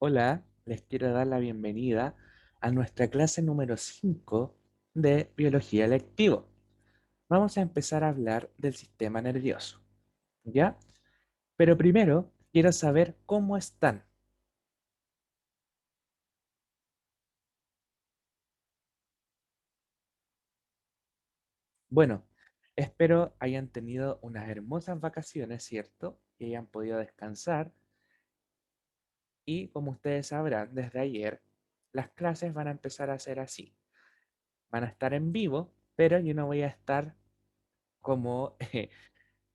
Hola, les quiero dar la bienvenida a nuestra clase número 5 de Biología Electivo. Vamos a empezar a hablar del sistema nervioso, ¿ya? Pero primero quiero saber cómo están. Bueno, espero hayan tenido unas hermosas vacaciones, ¿cierto? Que hayan podido descansar y como ustedes sabrán, desde ayer las clases van a empezar a ser así. Van a estar en vivo, pero yo no voy a estar como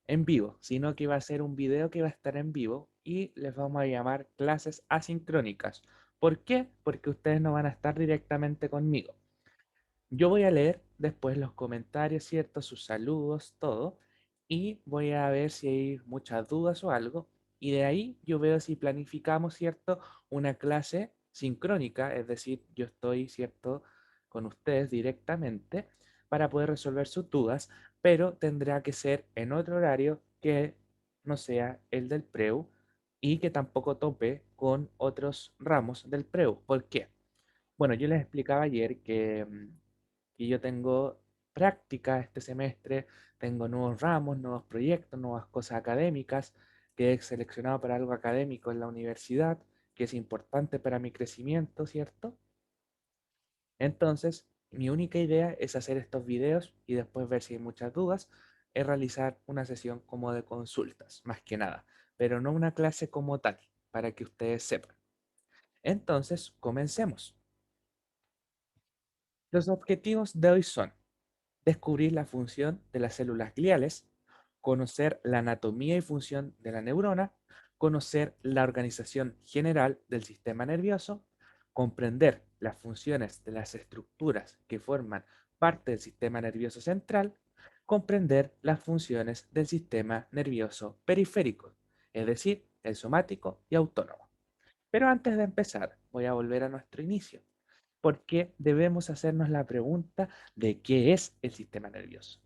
en vivo, sino que va a ser un video que va a estar en vivo y les vamos a llamar clases asincrónicas. ¿Por qué? Porque ustedes no van a estar directamente conmigo. Yo voy a leer después los comentarios, ¿cierto? Sus saludos, todo, y voy a ver si hay muchas dudas o algo, y de ahí yo veo si planificamos, ¿cierto? Una clase sincrónica, es decir, yo estoy, ¿cierto? Con ustedes directamente para poder resolver sus dudas, pero tendrá que ser en otro horario que no sea el del PREU y que tampoco tope con otros ramos del PREU. ¿Por qué? Bueno, yo les explicaba ayer que yo tengo práctica este semestre, tengo nuevos ramos, nuevos proyectos, nuevas cosas académicas, que he seleccionado para algo académico en la universidad, que es importante para mi crecimiento, ¿cierto? Entonces, mi única idea es hacer estos videos y después ver si hay muchas dudas, es realizar una sesión como de consultas, más que nada, pero no una clase como tal, para que ustedes sepan. Entonces, comencemos. Los objetivos de hoy son descubrir la función de las células gliales, conocer la anatomía y función de la neurona, conocer la organización general del sistema nervioso, comprender las funciones de las estructuras que forman parte del sistema nervioso central, comprender las funciones del sistema nervioso periférico, es decir, el somático y autónomo. Pero antes de empezar, voy a volver a nuestro inicio, porque debemos hacernos la pregunta de qué es el sistema nervioso,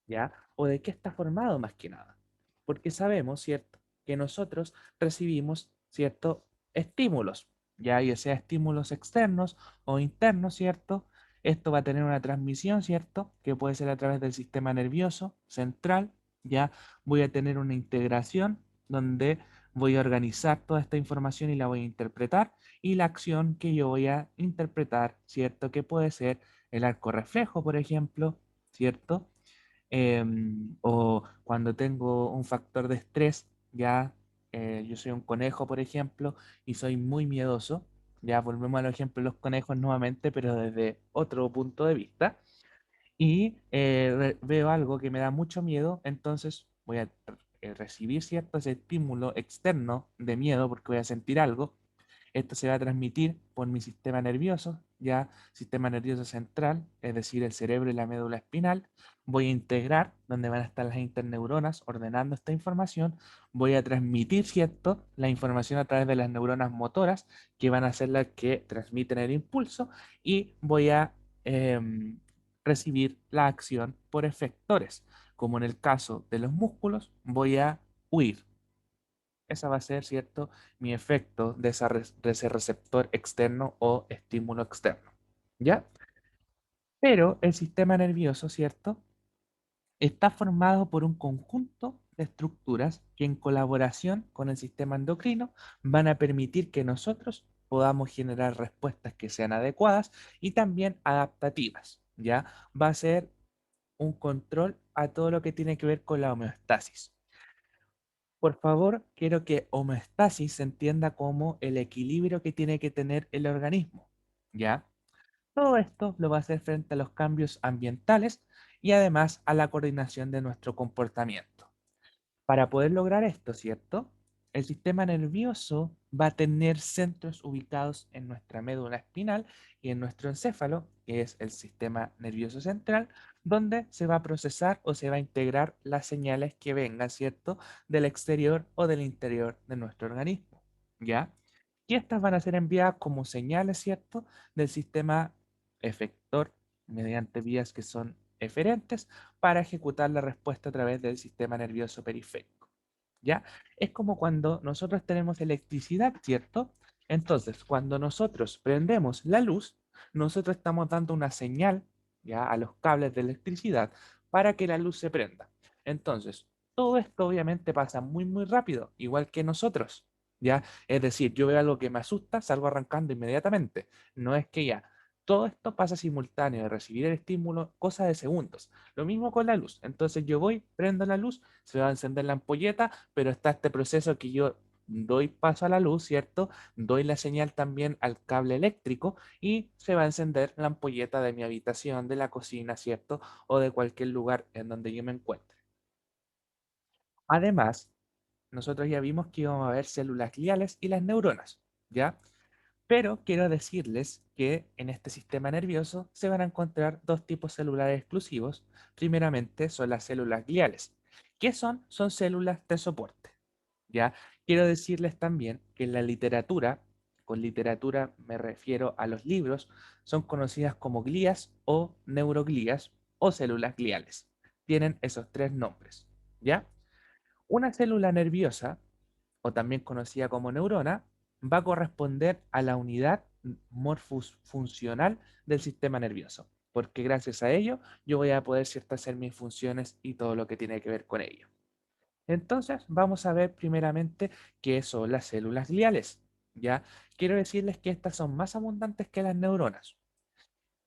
¿ya? O de qué está formado más que nada. Porque sabemos, ¿cierto?, que nosotros recibimos ciertos estímulos, ya sea estímulos externos o internos, ¿cierto? Esto va a tener una transmisión, ¿cierto? Que puede ser a través del sistema nervioso central, ya voy a tener una integración donde voy a organizar toda esta información y la voy a interpretar y la acción que yo voy a interpretar, ¿cierto? Que puede ser el arco reflejo, por ejemplo, ¿cierto? O cuando tengo un factor de estrés, ya yo soy un conejo, por ejemplo, y soy muy miedoso, ya volvemos al ejemplo de los conejos nuevamente, pero desde otro punto de vista, y veo algo que me da mucho miedo, entonces voy a recibir cierto ese estímulo externo de miedo porque voy a sentir algo. Esto se va a transmitir por mi sistema nervioso, ya sistema nervioso central, es decir, el cerebro y la médula espinal. Voy a integrar donde van a estar las interneuronas ordenando esta información. Voy a transmitir, ¿cierto?, la información a través de las neuronas motoras, que van a ser las que transmiten el impulso, y voy a em, recibir la acción por efectores. Como en el caso de los músculos, voy a huir. Esa va a ser, ¿cierto?, mi efecto de ese receptor externo o estímulo externo. ¿Ya? Pero el sistema nervioso, ¿cierto?, está formado por un conjunto de estructuras que en colaboración con el sistema endocrino van a permitir que nosotros podamos generar respuestas que sean adecuadas y también adaptativas. ¿Ya? Va a ser un control a todo lo que tiene que ver con la homeostasis. Por favor, quiero que homeostasis se entienda como el equilibrio que tiene que tener el organismo, ¿ya? Todo esto lo va a hacer frente a los cambios ambientales y además a la coordinación de nuestro comportamiento. Para poder lograr esto, ¿cierto? El sistema nervioso va a tener centros ubicados en nuestra médula espinal y en nuestro encéfalo, que es el sistema nervioso central, donde se va a procesar o se va a integrar las señales que vengan, ¿cierto?, del exterior o del interior de nuestro organismo, ¿ya? Y estas van a ser enviadas como señales, ¿cierto?, del sistema efector mediante vías que son eferentes para ejecutar la respuesta a través del sistema nervioso periférico. ¿Ya? Es como cuando nosotros tenemos electricidad, ¿cierto? Entonces, cuando nosotros prendemos la luz, nosotros estamos dando una señal ya a los cables de electricidad para que la luz se prenda. Entonces, todo esto obviamente pasa muy, muy rápido, igual que nosotros, ¿ya? Es decir, yo veo algo que me asusta, salgo arrancando inmediatamente. No es que ya, todo esto pasa simultáneo de recibir el estímulo, cosa de segundos. Lo mismo con la luz. Entonces yo voy, prendo la luz, se va a encender la ampolleta, pero está este proceso que yo doy paso a la luz, ¿cierto? Doy la señal también al cable eléctrico y se va a encender la ampolleta de mi habitación, de la cocina, ¿cierto? O de cualquier lugar en donde yo me encuentre. Además, nosotros ya vimos que íbamos a ver células gliales y las neuronas, ¿ya? Pero quiero decirles que en este sistema nervioso se van a encontrar dos tipos celulares exclusivos. Primeramente son las células gliales. ¿Qué son? Son células de soporte. ¿Ya? Quiero decirles también que en la literatura, con literatura me refiero a los libros, son conocidas como glías o neuroglías o células gliales. Tienen esos tres nombres. ¿Ya? Una célula nerviosa, o también conocida como neurona, va a corresponder a la unidad morfofuncional del sistema nervioso, porque gracias a ello yo voy a poder cierto, hacer mis funciones y todo lo que tiene que ver con ello. Entonces, vamos a ver primeramente qué son las células gliales. ¿Ya? Quiero decirles que estas son más abundantes que las neuronas.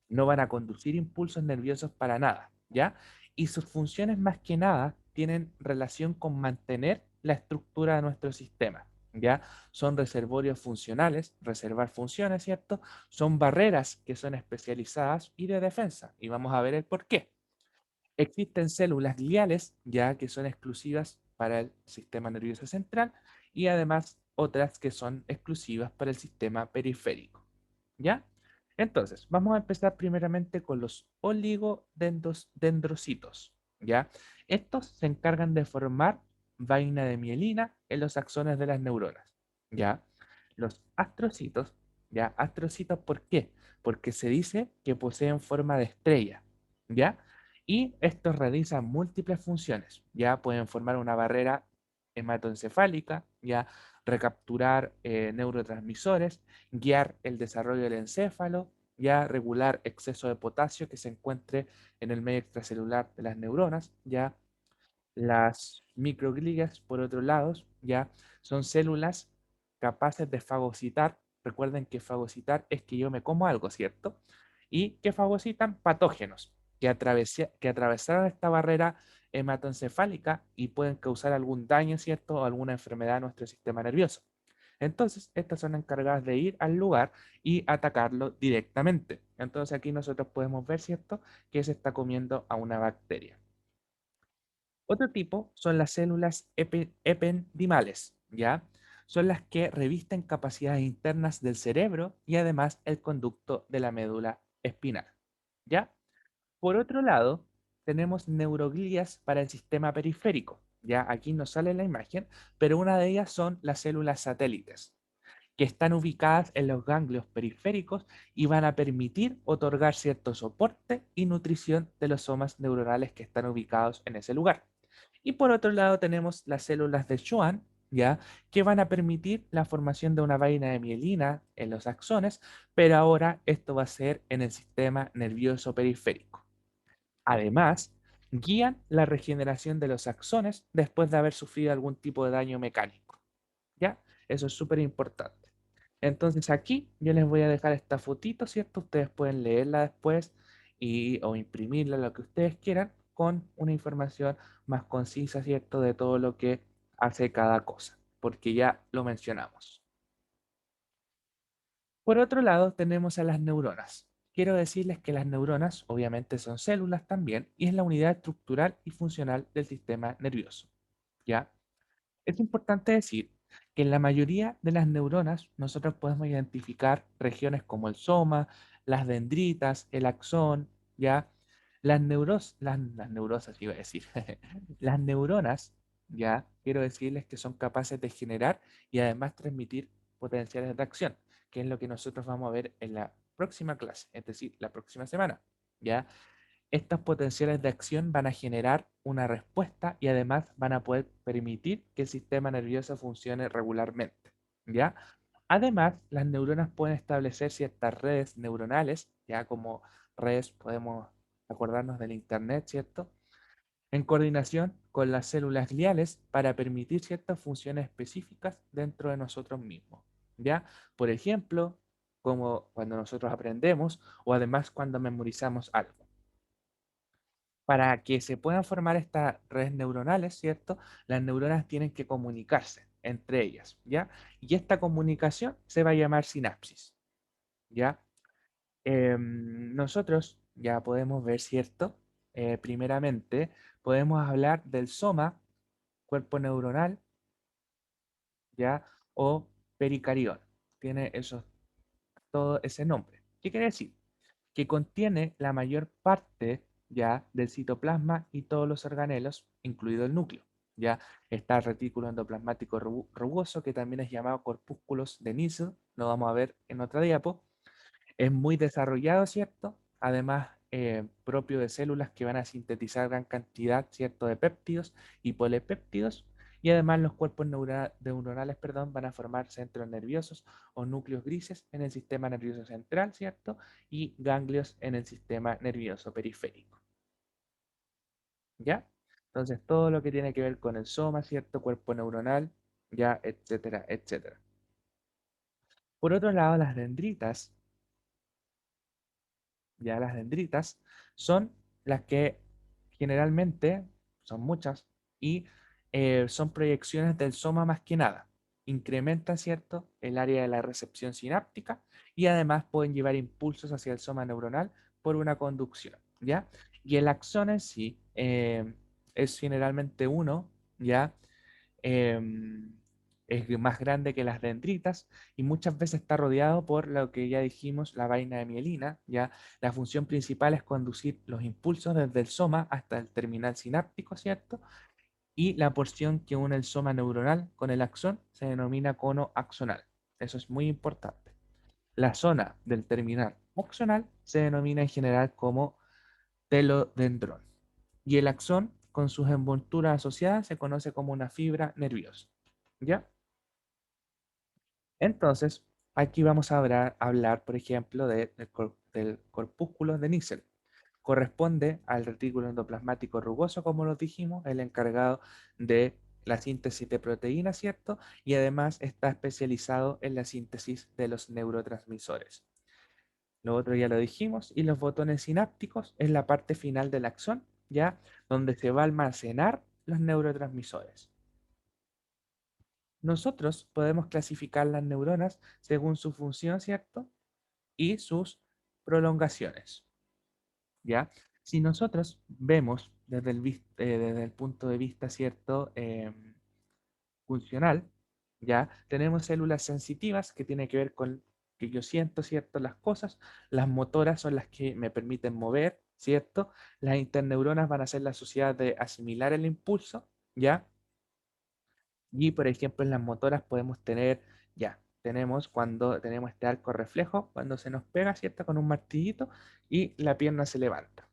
No van a conducir impulsos nerviosos para nada, ¿ya? Y sus funciones más que nada tienen relación con mantener la estructura de nuestro sistema, ¿ya? Son reservorios funcionales, reservar funciones, ¿cierto? Son barreras que son especializadas y de defensa, y vamos a ver el por qué. Existen células gliales, ya que son exclusivas para el sistema nervioso central, y además otras que son exclusivas para el sistema periférico, ¿ya? Entonces, vamos a empezar primeramente con los oligodendrocitos, ¿ya? Estos se encargan de formar vaina de mielina en los axones de las neuronas, ¿ya? Los astrocitos, ¿ya? Astrocitos, ¿por qué? Porque se dice que poseen forma de estrella, ¿ya? Y estos realizan múltiples funciones. Ya pueden formar una barrera hematoencefálica, ya recapturar neurotransmisores, guiar el desarrollo del encéfalo, ya regular exceso de potasio que se encuentre en el medio extracelular de las neuronas, ya las microglías, por otro lado, ya son células capaces de fagocitar. Recuerden que fagocitar es que yo me como algo, ¿cierto? Y que fagocitan patógenos que atravesaron esta barrera hematoencefálica y pueden causar algún daño, ¿cierto? O alguna enfermedad a nuestro sistema nervioso. Entonces, estas son encargadas de ir al lugar y atacarlo directamente. Entonces, aquí nosotros podemos ver, ¿cierto?, que se está comiendo a una bacteria. Otro tipo son las células ependimales, ¿ya? Son las que revisten capacidades internas del cerebro y además el conducto de la médula espinal, ¿ya? Por otro lado, tenemos neuroglías para el sistema periférico, ¿ya? Aquí no sale la imagen, pero una de ellas son las células satélites, que están ubicadas en los ganglios periféricos y van a permitir otorgar cierto soporte y nutrición de los somas neuronales que están ubicados en ese lugar. Y por otro lado tenemos las células de Schwann, ¿ya? Que van a permitir la formación de una vaina de mielina en los axones, pero ahora esto va a ser en el sistema nervioso periférico. Además, guían la regeneración de los axones después de haber sufrido algún tipo de daño mecánico, ¿ya? Eso es súper importante. Entonces aquí yo les voy a dejar esta fotito, ¿cierto? Ustedes pueden leerla después o imprimirla, lo que ustedes quieran, con una información más concisa, ¿cierto? De todo lo que hace cada cosa, porque ya lo mencionamos. Por otro lado, tenemos a las neuronas. Quiero decirles que las neuronas obviamente son células también y es la unidad estructural y funcional del sistema nervioso, ¿ya? Es importante decir que en la mayoría de las neuronas nosotros podemos identificar regiones como el soma, las dendritas, el axón, ¿ya? Las neurosas, iba a decir, las neuronas, ¿ya? Quiero decirles que son capaces de generar y además transmitir potenciales de acción, que es lo que nosotros vamos a ver en la próxima clase, es decir, la próxima semana, ¿ya? Estos potenciales de acción van a generar una respuesta y además van a poder permitir que el sistema nervioso funcione regularmente, ¿ya? Además, las neuronas pueden establecer ciertas redes neuronales, ya como redes podemos acordarnos del Internet, ¿cierto? En coordinación con las células gliales para permitir ciertas funciones específicas dentro de nosotros mismos, ¿ya? Por ejemplo, como cuando nosotros aprendemos o además cuando memorizamos algo. Para que se puedan formar estas redes neuronales, ¿cierto? Las neuronas tienen que comunicarse entre ellas, ¿ya? Y esta comunicación se va a llamar sinapsis, ¿ya? Nosotros ya podemos ver, ¿cierto? Primeramente, podemos hablar del soma, cuerpo neuronal, ¿ya? O pericarión. Tiene todo ese nombre. ¿Qué quiere decir? Que contiene la mayor parte ya del citoplasma y todos los organelos, incluido el núcleo. Ya está el retículo endoplasmático rugoso, que también es llamado corpúsculos de Nissl, lo vamos a ver en otra diapo. Es muy desarrollado, ¿cierto? Además, propio de células que van a sintetizar gran cantidad, ¿cierto?, de péptidos y polipéptidos. Y además los cuerpos neuronales, perdón, van a formar centros nerviosos o núcleos grises en el sistema nervioso central, ¿cierto? Y ganglios en el sistema nervioso periférico. ¿Ya? Entonces, todo lo que tiene que ver con el soma, ¿cierto? Cuerpo neuronal, ya, etcétera, etcétera. Por otro lado, las dendritas, ya las dendritas, son las que generalmente, son muchas, y son proyecciones del soma más que nada. Incrementan, ¿cierto?, el área de la recepción sináptica y además pueden llevar impulsos hacia el soma neuronal por una conducción, ¿ya? Y el axón en sí es generalmente uno, ¿ya? em, es más grande que las dendritas y muchas veces está rodeado por lo que ya dijimos, la vaina de mielina. Ya la función principal es conducir los impulsos desde el soma hasta el terminal sináptico, ¿cierto? Y la porción que une el soma neuronal con el axón se denomina cono axonal. Eso es muy importante. La zona del terminal axonal se denomina en general como telodendrón. Y el axón, con sus envolturas asociadas, se conoce como una fibra nerviosa. ¿Ya? Entonces, aquí vamos a hablar, por ejemplo, del corpúsculo de Nissl. Corresponde al retículo endoplasmático rugoso, como lo dijimos, el encargado de la síntesis de proteínas, ¿cierto? Y además está especializado en la síntesis de los neurotransmisores. Lo otro ya lo dijimos, y los botones sinápticos es la parte final del axón, ¿ya? Donde se va a almacenar los neurotransmisores. Nosotros podemos clasificar las neuronas según su función, ¿cierto? Y sus prolongaciones, ¿ya? Si nosotros vemos desde el punto de vista, ¿cierto? Funcional, ¿ya? Tenemos células sensitivas que tiene que ver con que yo siento, ¿cierto? Las cosas. Las motoras son las que me permiten mover, ¿cierto? Las interneuronas van a ser la sociedad de asimilar el impulso, ¿ya? Y por ejemplo, en las motoras podemos tener, ya, tenemos cuando tenemos este arco reflejo, cuando se nos pega, ¿cierto? Con un martillito y la pierna se levanta,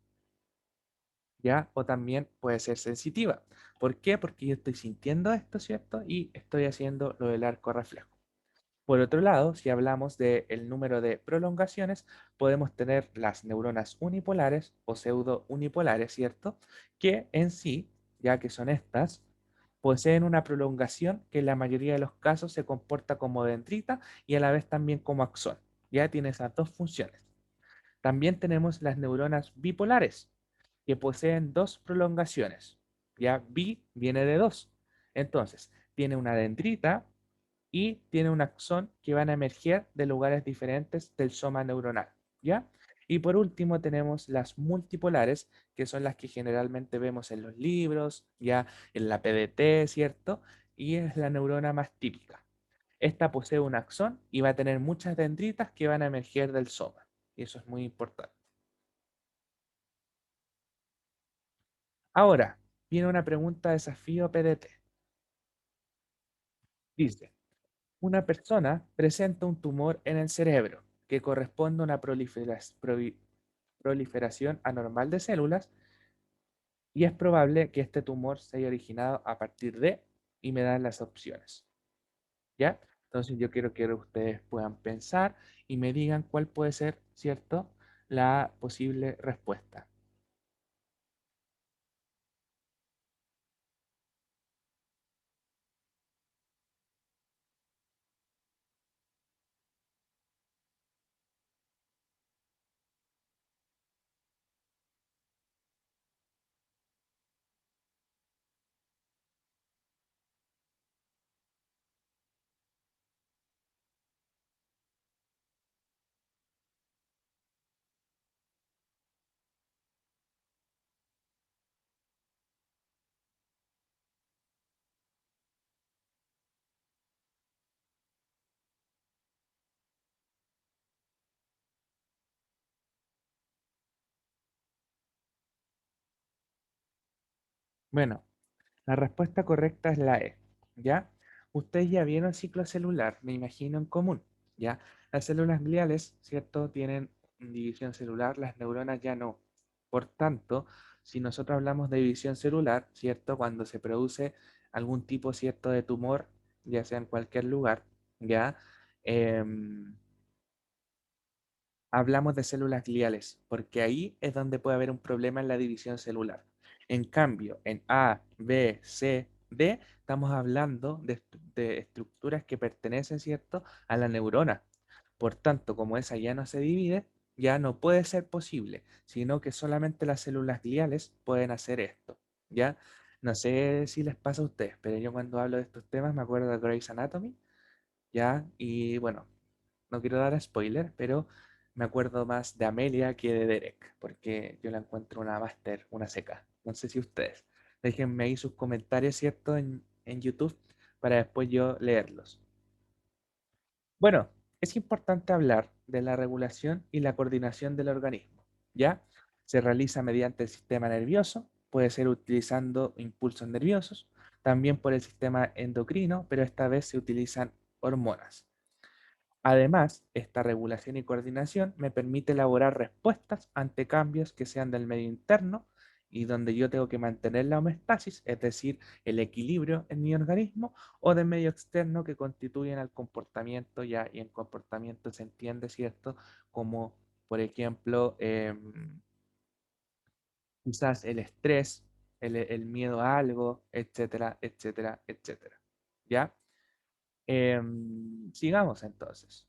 ¿ya? O también puede ser sensitiva. ¿Por qué? Porque yo estoy sintiendo esto, ¿cierto? Y estoy haciendo lo del arco reflejo. Por otro lado, si hablamos del número de prolongaciones, podemos tener las neuronas unipolares o pseudo unipolares, ¿cierto? Que en sí, ya que son estas, poseen una prolongación que en la mayoría de los casos se comporta como dendrita y a la vez también como axón. Ya tiene esas dos funciones. También tenemos las neuronas bipolares, que poseen dos prolongaciones. Ya bi viene de dos. Entonces, tiene una dendrita y tiene un axón que van a emerger de lugares diferentes del soma neuronal, ¿ya? Y por último tenemos las multipolares, que son las que generalmente vemos en los libros, ya en la PDT, ¿cierto? Y es la neurona más típica. Esta posee un axón y va a tener muchas dendritas que van a emerger del soma. Y eso es muy importante. Ahora, viene una pregunta desafío PDT. Dice, una persona presenta un tumor en el cerebro que corresponde a una proliferación anormal de células y es probable que este tumor se haya originado a partir de, y me dan las opciones, ¿ya? Entonces yo quiero que ustedes puedan pensar y me digan cuál puede ser, ¿cierto?, la posible respuesta. Bueno, la respuesta correcta es la E, ¿ya? Ustedes ya vieron el ciclo celular, me imagino en común, ¿ya? Las células gliales, ¿cierto? Tienen división celular, las neuronas ya no. Por tanto, si nosotros hablamos de división celular, ¿cierto? Cuando se produce algún tipo, ¿cierto?, de tumor, ya sea en cualquier lugar, ¿ya? Em, hablamos de células gliales, porque ahí es donde puede haber un problema en la división celular. En cambio, en A, B, C, D, estamos hablando de estructuras que pertenecen, ¿cierto?, a la neurona. Por tanto, como esa ya no se divide, ya no puede ser posible, sino que solamente las células gliales pueden hacer esto, ¿ya? No sé si les pasa a ustedes, pero yo cuando hablo de estos temas me acuerdo de Grey's Anatomy, ¿ya? Y bueno, no quiero dar spoiler, pero me acuerdo más de Amelia que de Derek, porque yo la encuentro una máster, una seca. No sé si ustedes. Déjenme ahí sus comentarios, ¿cierto? En YouTube para después yo leerlos. Bueno, es importante hablar de la regulación y la coordinación del organismo, ¿ya? Se realiza mediante el sistema nervioso, puede ser utilizando impulsos nerviosos, también por el sistema endocrino, pero esta vez se utilizan hormonas. Además, esta regulación y coordinación me permite elaborar respuestas ante cambios que sean del medio interno y donde yo tengo que mantener la homeostasis, es decir, el equilibrio en mi organismo, o del medio externo que constituyen al comportamiento ya, y en comportamiento se entiende, ¿cierto? Como, por ejemplo, quizás el estrés, el miedo a algo, etcétera, etcétera, etcétera. ¿Ya? Sigamos entonces.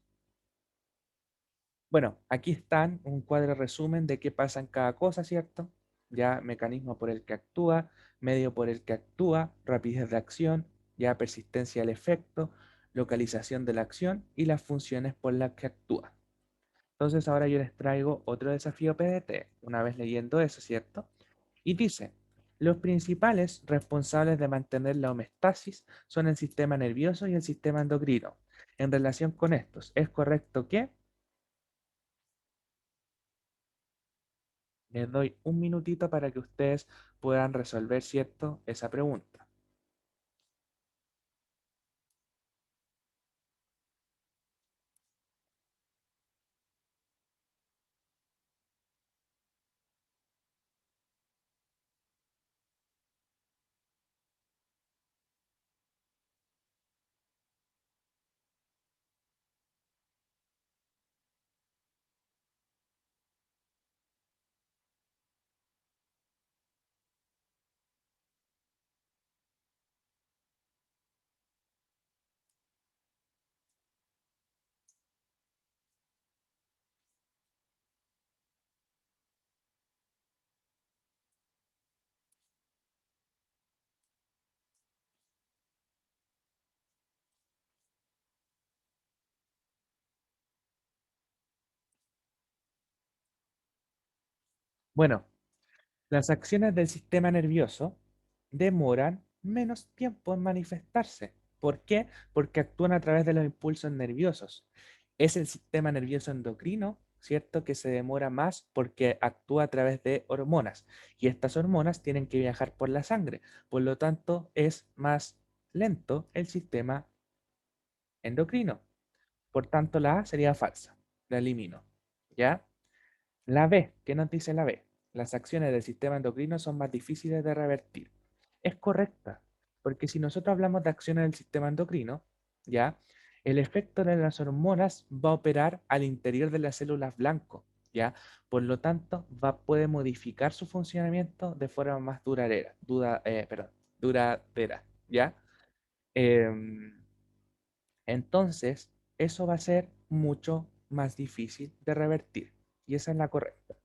Bueno, aquí están un cuadro resumen de qué pasa en cada cosa, ¿cierto? Ya mecanismo por el que actúa, medio por el que actúa, rapidez de acción, ya persistencia del efecto, localización de la acción y las funciones por las que actúa. Entonces ahora yo les traigo otro desafío PDT, una vez leyendo eso, ¿cierto? Y dice, los principales responsables de mantener la homeostasis son el sistema nervioso y el sistema endocrino. En relación con estos, ¿es correcto que? Les doy un minutito para que ustedes puedan resolver, ¿cierto?, esa pregunta. Bueno, las acciones del sistema nervioso demoran menos tiempo en manifestarse. ¿Por qué? Porque actúan a través de los impulsos nerviosos. Es el sistema nervioso endocrino, ¿cierto?, que se demora más porque actúa a través de hormonas. Y estas hormonas tienen que viajar por la sangre. Por lo tanto, es más lento el sistema endocrino. Por tanto, la A sería falsa. La elimino. ¿Ya? La B, ¿qué nos dice la B? Las acciones del sistema endocrino son más difíciles de revertir. Es correcta, porque si nosotros hablamos de acciones del sistema endocrino, ¿ya? El efecto de las hormonas va a operar al interior de las células blanco, ¿ya? Por lo tanto, puede modificar su funcionamiento de forma más duradera, ¿ya? Em, entonces, eso va a ser mucho más difícil de revertir. Y esa es la correcta.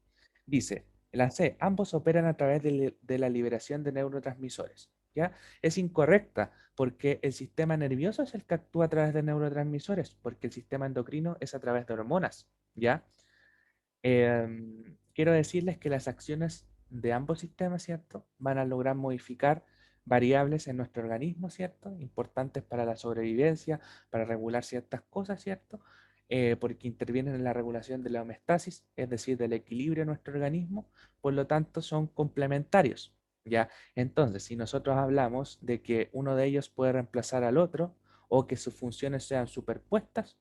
Dice, la C, ambos operan a través de la liberación de neurotransmisores. ¿Ya? Es incorrecta porque el sistema nervioso es el que actúa a través de neurotransmisores, porque el sistema endocrino es a través de hormonas. ¿Ya? Quiero decirles que las acciones de ambos sistemas, ¿cierto? Van a lograr modificar variables en nuestro organismo, ¿cierto? Importantes para la sobrevivencia, para regular ciertas cosas, ¿cierto? Porque intervienen en la regulación de la homeostasis, es decir, del equilibrio de nuestro organismo, por lo tanto son complementarios, ¿ya? Entonces, si nosotros hablamos de que uno de ellos puede reemplazar al otro o que sus funciones sean superpuestas,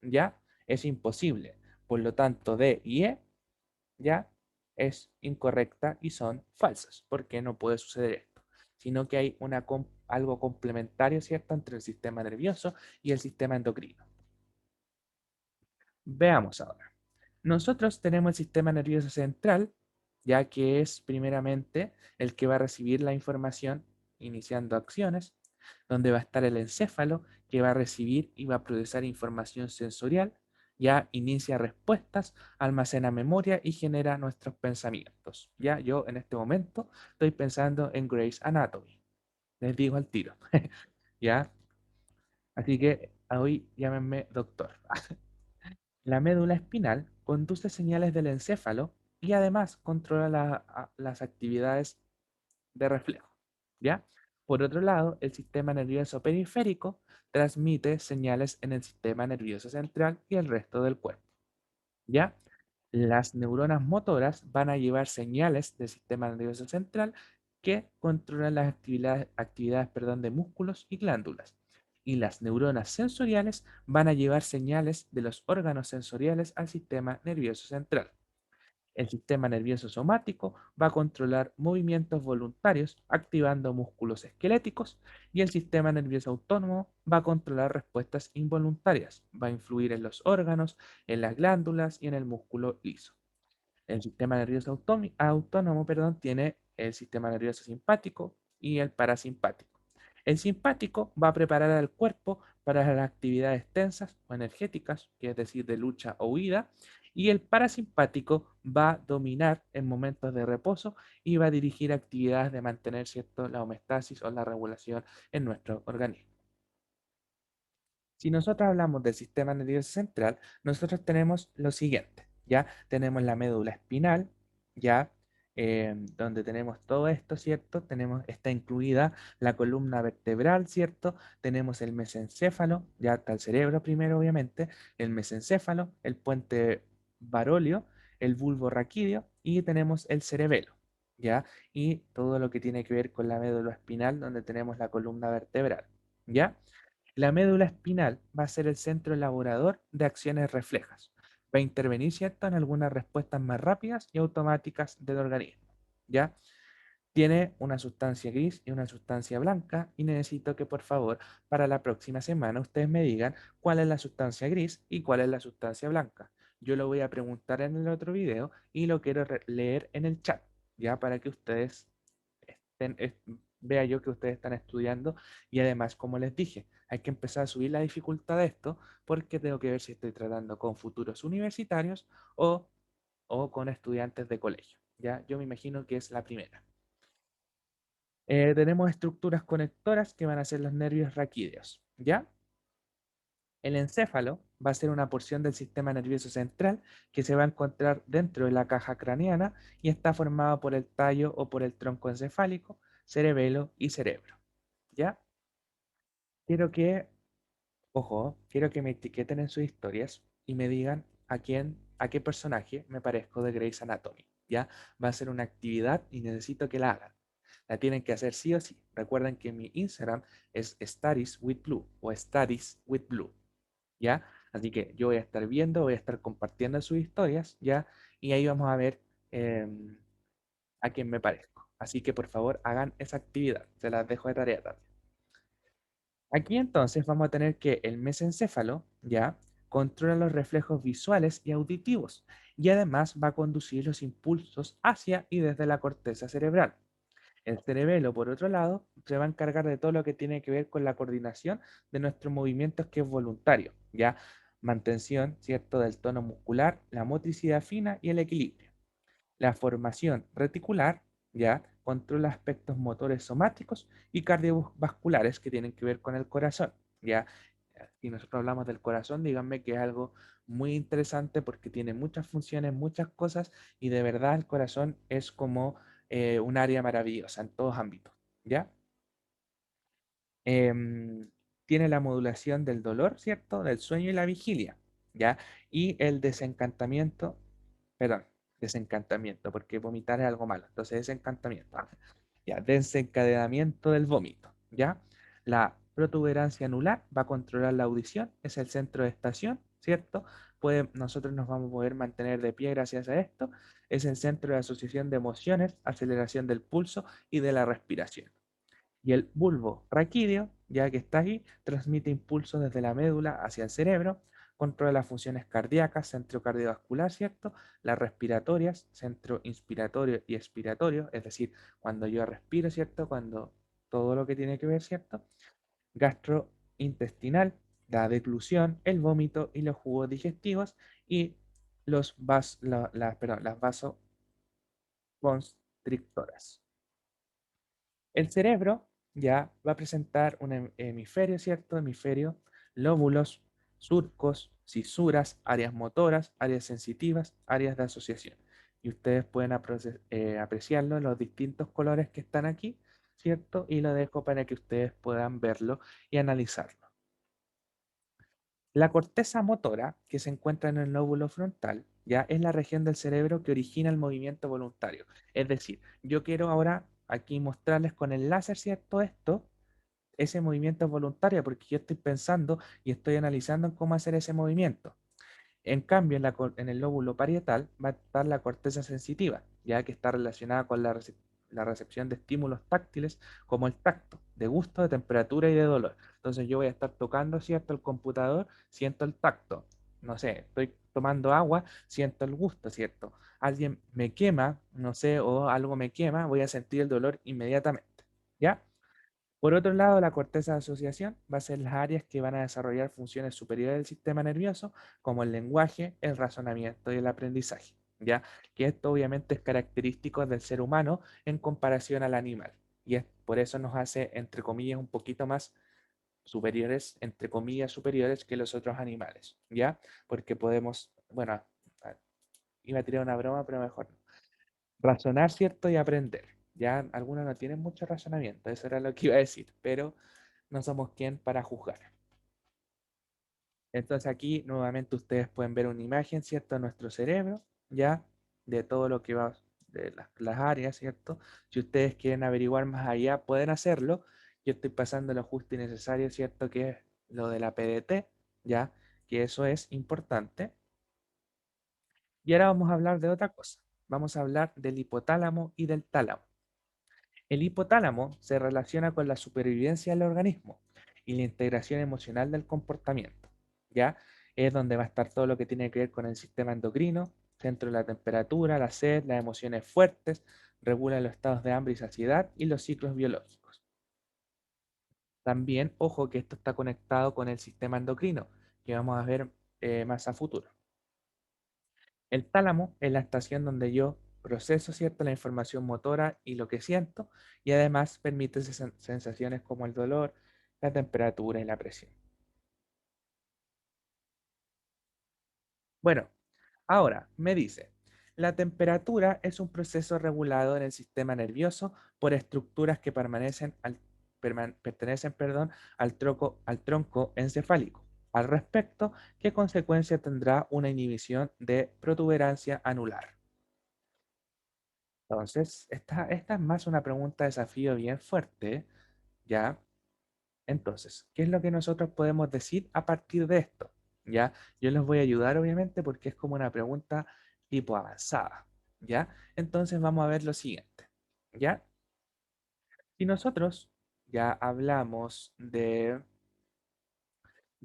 ¿ya? Es imposible. Por lo tanto, D y E ya es incorrecta y son falsas, porque no puede suceder esto, sino que hay algo complementario, ¿cierto?, entre el sistema nervioso y el sistema endocrino. Veamos ahora. Nosotros tenemos el sistema nervioso central, ya que es primeramente el que va a recibir la información iniciando acciones, donde va a estar el encéfalo, que va a recibir y va a procesar información sensorial, ya inicia respuestas, almacena memoria y genera nuestros pensamientos. Ya yo en este momento estoy pensando en Grey's Anatomy, les digo al tiro, ¿ya? Así que hoy llámenme doctor. La médula espinal conduce señales del encéfalo y además controla las actividades de reflejo, ¿ya? Por otro lado, el sistema nervioso periférico transmite señales en el sistema nervioso central y el resto del cuerpo, ¿ya? Las neuronas motoras van a llevar señales del sistema nervioso central que controlan las actividades, de músculos y glándulas. Y las neuronas sensoriales van a llevar señales de los órganos sensoriales al sistema nervioso central. El sistema nervioso somático va a controlar movimientos voluntarios activando músculos esqueléticos y el sistema nervioso autónomo va a controlar respuestas involuntarias, va a influir en los órganos, en las glándulas y en el músculo liso. El sistema nervioso autónomo, tiene el sistema nervioso simpático y el parasimpático. El simpático va a preparar al cuerpo para las actividades tensas o energéticas, que es decir, de lucha o huida, y el parasimpático va a dominar en momentos de reposo y va a dirigir actividades de mantener, ¿cierto?, la homeostasis o la regulación en nuestro organismo. Si nosotros hablamos del sistema nervioso central, nosotros tenemos lo siguiente, ¿ya? Tenemos la médula espinal, ¿ya? Donde tenemos todo esto, ¿cierto? Está incluida la columna vertebral, ¿cierto? Tenemos el mesencéfalo, ya está el cerebro primero, obviamente, el mesencéfalo, el puente varolio, el bulbo raquídeo y tenemos el cerebelo, ¿ya? Y todo lo que tiene que ver con la médula espinal, donde tenemos la columna vertebral, ¿ya? La médula espinal va a ser el centro elaborador de acciones reflejas. Va a intervenir, ¿cierto?, en algunas respuestas más rápidas y automáticas del organismo. ¿Ya? Tiene una sustancia gris y una sustancia blanca y necesito que por favor para la próxima semana ustedes me digan cuál es la sustancia gris y cuál es la sustancia blanca. Yo lo voy a preguntar en el otro video y lo quiero leer en el chat, ya para que ustedes vea yo que ustedes están estudiando y además, como les dije, hay que empezar a subir la dificultad de esto porque tengo que ver si estoy tratando con futuros universitarios o, o con estudiantes de colegio. ¿Ya? Yo me imagino que es la primera. Tenemos estructuras conectoras que van a ser los nervios raquídeos. ¿Ya? El encéfalo va a ser una porción del sistema nervioso central que se va a encontrar dentro de la caja craneana y está formado por el tallo o por el tronco encefálico, cerebelo y cerebro. ¿Ya? Quiero que, ojo, quiero que me etiqueten en sus historias y me digan a qué personaje me parezco de Grey's Anatomy. ¿Ya? Va a ser una actividad y necesito que la hagan. La tienen que hacer sí o sí. Recuerden que mi Instagram es Studies with Blue o Studies with Blue. ¿Ya? Así que yo voy a estar viendo, voy a estar compartiendo sus historias, ¿ya? Y ahí vamos a ver a quién me parezco. Así que por favor hagan esa actividad. Se las dejo de tarea también. Aquí entonces vamos a tener que el mesencéfalo, ¿ya? Controla los reflejos visuales y auditivos y además va a conducir los impulsos hacia y desde la corteza cerebral. El cerebelo, por otro lado, se va a encargar de todo lo que tiene que ver con la coordinación de nuestros movimientos, que es voluntario, ¿ya? Mantención, ¿cierto?, del tono muscular, la motricidad fina y el equilibrio. La formación reticular, ¿ya?, controla aspectos motores somáticos y cardiovasculares que tienen que ver con el corazón, ¿ya? Si nosotros hablamos del corazón, díganme que es algo muy interesante porque tiene muchas funciones, muchas cosas, y de verdad el corazón es como un área maravillosa en todos ámbitos, ¿ya? Em, Tiene la modulación del dolor, ¿cierto? Del sueño y la vigilia, ¿ya? Y el desencantamiento, perdón, desencantamiento, porque vomitar es algo malo, entonces desencantamiento, ya, desencadenamiento del vómito, ¿ya? La protuberancia anular va a controlar la audición, es el centro de estación, ¿cierto? Nosotros nos vamos a poder mantener de pie gracias a esto, es el centro de asociación de emociones, aceleración del pulso y de la respiración. Y el bulbo raquídeo, ya que está ahí, transmite impulsos desde la médula hacia el cerebro, controla las funciones cardíacas, centro cardiovascular, ¿cierto? Las respiratorias, centro inspiratorio y expiratorio, es decir, cuando yo respiro, ¿cierto? Cuando todo lo que tiene que ver, ¿cierto? Gastrointestinal, la deglución, el vómito y los jugos digestivos y las vasoconstrictoras. El cerebro ya va a presentar un hemisferio, ¿cierto? Hemisferio, lóbulos, surcos, cisuras, áreas motoras, áreas sensitivas, áreas de asociación. Y ustedes pueden apreciarlo en los distintos colores que están aquí, ¿cierto? Y lo dejo para que ustedes puedan verlo y analizarlo. La corteza motora, que se encuentra en el lóbulo frontal, ya es la región del cerebro que origina el movimiento voluntario. Es decir, yo quiero ahora aquí mostrarles con el láser, ¿cierto? Ese movimiento es voluntario porque yo estoy pensando y estoy analizando en cómo hacer ese movimiento. En cambio, en el lóbulo parietal va a estar la corteza sensitiva, ya que está relacionada con la recepción de estímulos táctiles como el tacto, de gusto, de temperatura y de dolor. Entonces yo voy a estar tocando, ¿cierto?, el computador, siento el tacto. No sé, estoy tomando agua, siento el gusto, ¿cierto? Alguien me quema, no sé, o algo me quema, voy a sentir el dolor inmediatamente, ¿ya? Por otro lado, la corteza de asociación va a ser las áreas que van a desarrollar funciones superiores del sistema nervioso, como el lenguaje, el razonamiento y el aprendizaje, ¿ya? Que esto obviamente es característico del ser humano en comparación al animal. Y por eso nos hace, entre comillas, un poquito más superiores, entre comillas, superiores que los otros animales, ¿ya? Porque podemos, bueno, iba a tirar una broma, pero mejor no. Razonar, ¿cierto? Y aprender. Ya algunos no tienen mucho razonamiento, eso era lo que iba a decir, pero no somos quien para juzgar. Entonces aquí nuevamente ustedes pueden ver una imagen, ¿cierto? De nuestro cerebro, ya, de todo lo que va, de las áreas, ¿cierto? Si ustedes quieren averiguar más allá, pueden hacerlo. Yo estoy pasando lo justo y necesario, ¿cierto? Que es lo de la PDT, ya, que eso es importante. Y ahora vamos a hablar de otra cosa. Vamos a hablar del hipotálamo y del tálamo. El hipotálamo se relaciona con la supervivencia del organismo y la integración emocional del comportamiento, ¿ya? Es donde va a estar todo lo que tiene que ver con el sistema endocrino, centro de la temperatura, la sed, las emociones fuertes, regula los estados de hambre y saciedad y los ciclos biológicos. También, ojo que esto está conectado con el sistema endocrino, que vamos a ver más a futuro. El tálamo es la estación donde yo proceso, ¿cierto?, la información motora y lo que siento, y además permite sensaciones como el dolor, la temperatura y la presión. Bueno, ahora me dice, la temperatura es un proceso regulado en el sistema nervioso por estructuras que pertenecen, perdón, al tronco encefálico. Al respecto, ¿qué consecuencia tendrá una inhibición de protuberancia anular? Entonces, esta es más una pregunta de desafío bien fuerte, ¿ya? Entonces, ¿qué es lo que nosotros podemos decir a partir de esto? ¿Ya? Yo les voy a ayudar, obviamente, porque es como una pregunta tipo avanzada, ¿ya? Entonces, vamos a ver lo siguiente, ¿ya? Si nosotros ya hablamos de...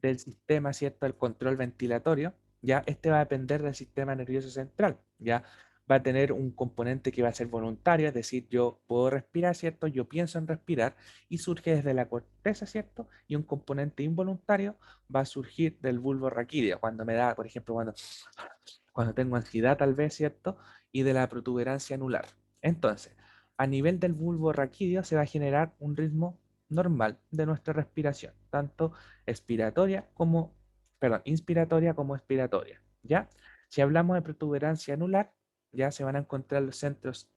del sistema, ¿cierto? El control ventilatorio, ¿ya? Este va a depender del sistema nervioso central, ¿ya? Va a tener un componente que va a ser voluntario, es decir, yo puedo respirar, ¿cierto? Yo pienso en respirar y surge desde la corteza, ¿cierto? Y un componente involuntario va a surgir del bulbo raquídeo, cuando me da, por ejemplo, cuando tengo ansiedad tal vez, ¿cierto? Y de la protuberancia anular. Entonces, a nivel del bulbo raquídeo se va a generar un ritmo normal de nuestra respiración, tanto expiratoria como, perdón, inspiratoria como expiratoria, ¿ya? Si hablamos de protuberancia anular, ya se van a encontrar los centros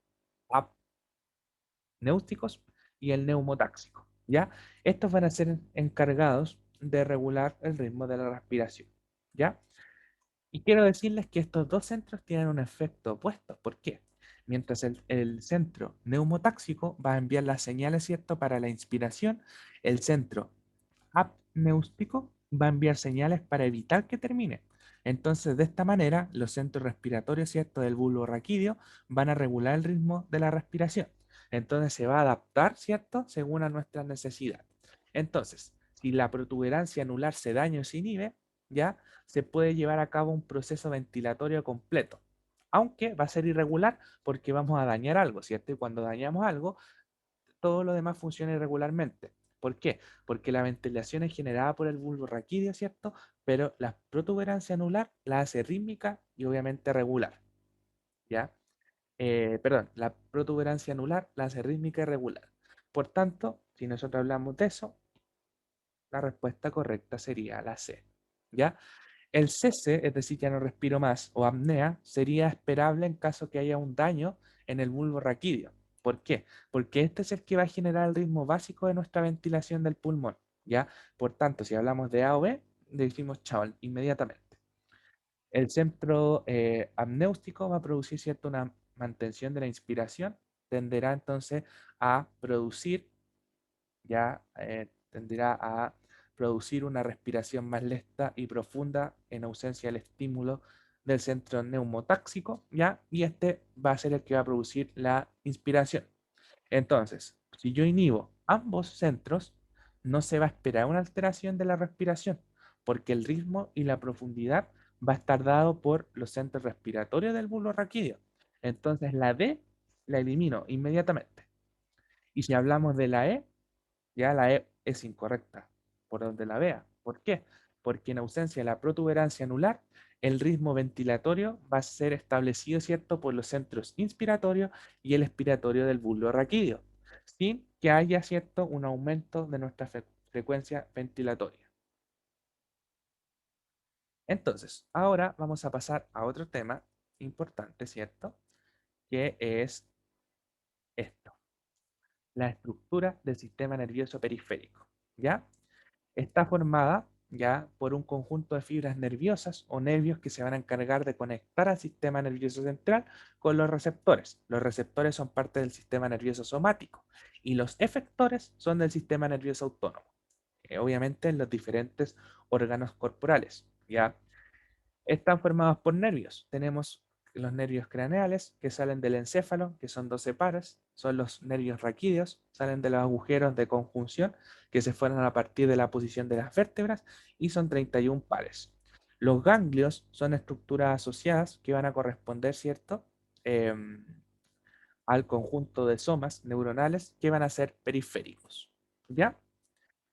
apnéuticos y el neumotáxico, ¿ya? Estos van a ser encargados de regular el ritmo de la respiración, ¿ya? Y quiero decirles que estos dos centros tienen un efecto opuesto. ¿Por qué? Mientras el centro neumotáxico va a enviar las señales, ¿cierto? Para la inspiración, el centro apnéustico va a enviar señales para evitar que termine. Entonces, de esta manera, los centros respiratorios, ¿cierto? Del bulbo raquídeo van a regular el ritmo de la respiración. Entonces, se va a adaptar, ¿cierto? Según a nuestras necesidades. Entonces, si la protuberancia anular se daña o se inhibe, ¿ya? Se puede llevar a cabo un proceso ventilatorio completo, aunque va a ser irregular porque vamos a dañar algo, ¿cierto? Y cuando dañamos algo, todo lo demás funciona irregularmente. ¿Por qué? Porque la ventilación es generada por el bulbo raquídeo, ¿cierto? Pero la protuberancia anular la hace rítmica y obviamente regular, ¿ya? Perdón, la protuberancia anular la hace rítmica y regular. Por tanto, si nosotros hablamos de eso, la respuesta correcta sería la C, ¿ya? El cese, es decir, ya no respiro más, o apnea, sería esperable en caso que haya un daño en el bulbo raquídeo. ¿Por qué? Porque este es el que va a generar el ritmo básico de nuestra ventilación del pulmón, ¿ya? Por tanto, si hablamos de A o B, decimos chao inmediatamente. El centro apnéustico va a producir, ¿cierto?, una mantención de la inspiración, tenderá entonces a producir ya tenderá a producir una respiración más lenta y profunda en ausencia del estímulo del centro neumotáxico, ¿ya? Y este va a ser el que va a producir la inspiración. Entonces, si yo inhibo ambos centros, no se va a esperar una alteración de la respiración, porque el ritmo y la profundidad va a estar dado por los centros respiratorios del bulbo raquídeo. Entonces, la D la elimino inmediatamente. Y si hablamos de la E, ya la E es incorrecta, por donde la vea. ¿Por qué? Porque en ausencia de la protuberancia anular, el ritmo ventilatorio va a ser establecido, ¿cierto?, por los centros inspiratorio y el expiratorio del bulbo raquídeo, sin que haya, ¿cierto?, un aumento de nuestra frecuencia ventilatoria. Entonces, ahora vamos a pasar a otro tema importante, ¿cierto?, que es esto, la estructura del sistema nervioso periférico, ¿ya? Está formada ya por un conjunto de fibras nerviosas o nervios que se van a encargar de conectar al sistema nervioso central con los receptores. Los receptores son parte del sistema nervioso somático y los efectores son del sistema nervioso autónomo, obviamente en los diferentes órganos corporales. ¿Ya? Están formados por nervios. Tenemos los nervios craneales que salen del encéfalo, que son 12 pares, son los nervios raquídeos, salen de los agujeros de conjunción que se forman a partir de la posición de las vértebras y son 31 pares. Los ganglios son estructuras asociadas que van a corresponder, ¿cierto? Al conjunto de somas neuronales que van a ser periféricos. ¿Ya?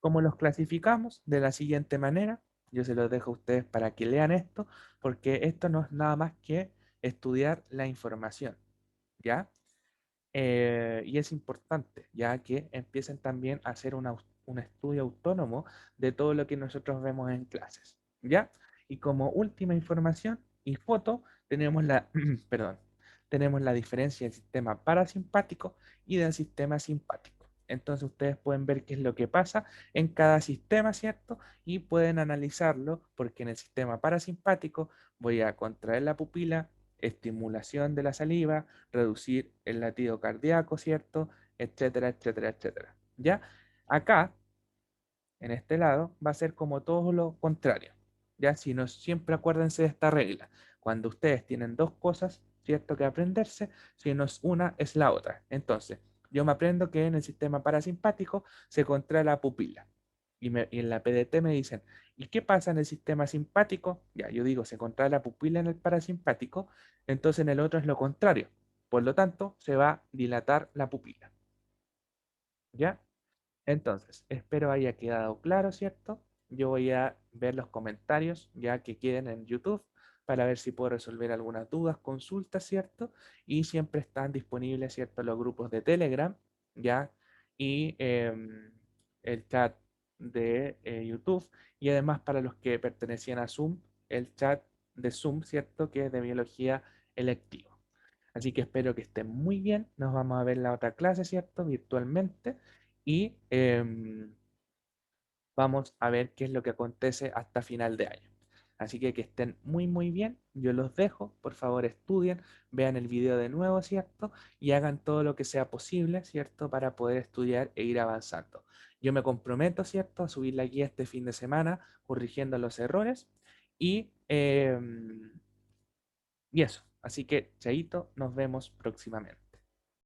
¿Cómo los clasificamos? De la siguiente manera. Yo se los dejo a ustedes para que lean esto, porque esto no es nada más que estudiar la información, ¿ya? Y es importante, ya que empiecen también a hacer un estudio autónomo de todo lo que nosotros vemos en clases, ¿ya? Y como última información y foto, tenemos perdón, tenemos la diferencia del sistema parasimpático y del sistema simpático. Entonces ustedes pueden ver qué es lo que pasa en cada sistema, ¿cierto? Y pueden analizarlo porque en el sistema parasimpático voy a contraer la pupila, estimulación de la saliva, reducir el latido cardíaco, ¿cierto? Etcétera, etcétera, etcétera. ¿Ya? Acá, en este lado, va a ser como todo lo contrario. ¿Ya? Si no, siempre acuérdense de esta regla. Cuando ustedes tienen dos cosas, ¿cierto? Que aprenderse, si no es una, es la otra. Entonces, yo me aprendo que en el sistema parasimpático se contrae la pupila. y en la PDT me dicen, ¿y qué pasa en el sistema simpático? Ya, yo digo, se contrae la pupila en el parasimpático, entonces en el otro es lo contrario. Por lo tanto, se va a dilatar la pupila. ¿Ya? Entonces, espero haya quedado claro, ¿cierto? Yo voy a ver los comentarios ya que queden en YouTube para ver si puedo resolver algunas dudas, consultas, ¿cierto? Y siempre están disponibles, ¿cierto? Los grupos de Telegram, ¿ya? Y el chat de YouTube. Y además para los que pertenecían a Zoom, el chat de Zoom, ¿cierto? Que es de biología electiva. Así que espero que estén muy bien. Nos vamos a ver en la otra clase, ¿cierto? Virtualmente. Y vamos a ver qué es lo que acontece hasta final de año. Así que estén muy, muy bien. Yo los dejo. Por favor, estudien, vean el video de nuevo, ¿cierto? Y hagan todo lo que sea posible, ¿cierto? Para poder estudiar e ir avanzando. Yo me comprometo, ¿cierto? A subir la guía este fin de semana, corrigiendo los errores. Y, y eso. Así que, chaito, nos vemos próximamente.